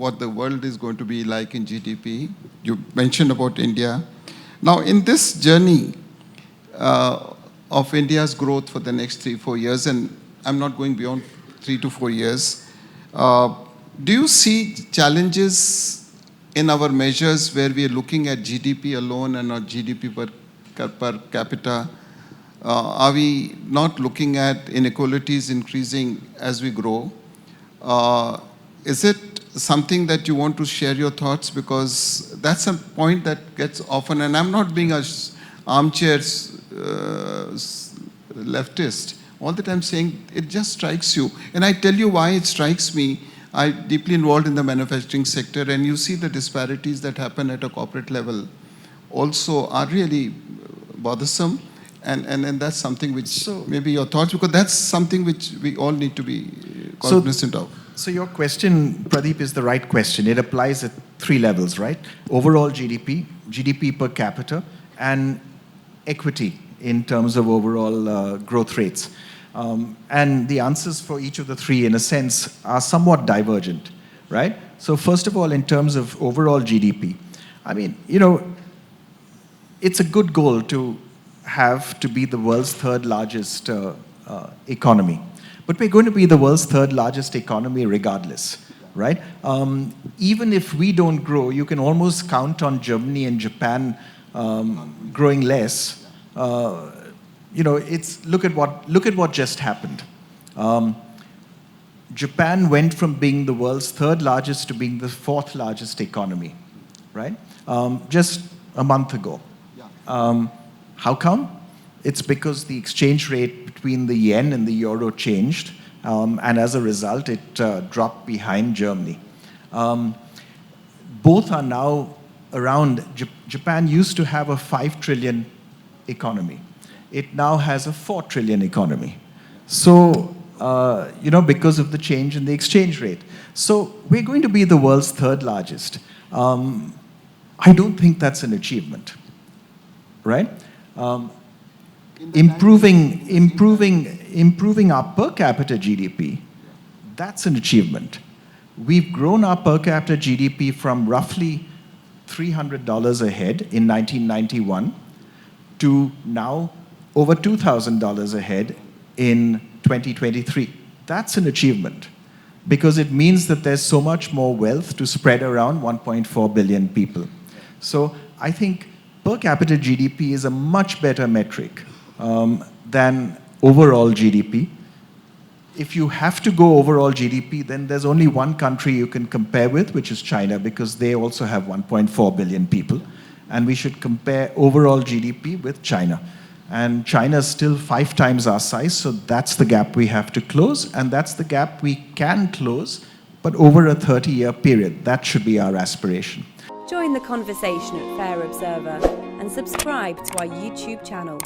what the world is going to be like in GDP. You mentioned about India. Now, in this journey of India's growth for the next 3-4 years, and I'm not going beyond 3 to 4 years, do you see challenges in our measures where we are looking at GDP alone and not GDP per capita? Are we not looking at inequalities increasing as we grow? Is it something that you want to share your thoughts? Because that's a point that gets often, and I'm not being a armchair leftist, all the time saying it just strikes you. And I tell you why it strikes me. I'm deeply involved in the manufacturing sector, and you see the disparities that happen at a corporate level also are really bothersome. And that's something which maybe your thoughts, because that's something which we all need to be cognizant of. So your question, Pradeep, is the right question. It applies at 3 levels, right? Overall GDP, GDP per capita, and equity in terms of overall growth rates. And the answers for each of the 3, in a sense, are somewhat divergent, right? So first of all, in terms of overall GDP, I mean, you know, it's a good goal to have to be the world's 3rd largest economy. But we're going to be the world's 3rd largest economy regardless, right? Even if we don't grow, you can almost count on Germany and Japan growing less. You know, look at what just happened. Japan went from being the world's 3rd largest to being the 4th largest economy, right? Just a month ago. How come? It's because the exchange rate between the yen and the euro changed, and as a result, it dropped behind Germany. Both are now around. Japan used to have a 5 trillion economy. It now has a 4 trillion economy. So, you know, because of the change in the exchange rate. So we're going to be the world's 3rd largest. I don't think that's an achievement, right? Improving our per capita GDP, that's an achievement. We've grown our per capita GDP from roughly $300 a head in 1991 to now over $2,000 a head in 2023. That's an achievement because it means that there's so much more wealth to spread around 1.4 billion people. So I think per capita GDP is a much better metric than overall GDP. If you have to go overall GDP, then there's only one country you can compare with, which is China, because they also have 1.4 billion people. And we should compare overall GDP with China. And China is still 5 times our size, so that's the gap we have to close, and that's the gap we can close, but over a 30-year period. That should be our aspiration. Join the conversation at Fair Observer and subscribe to our YouTube channel.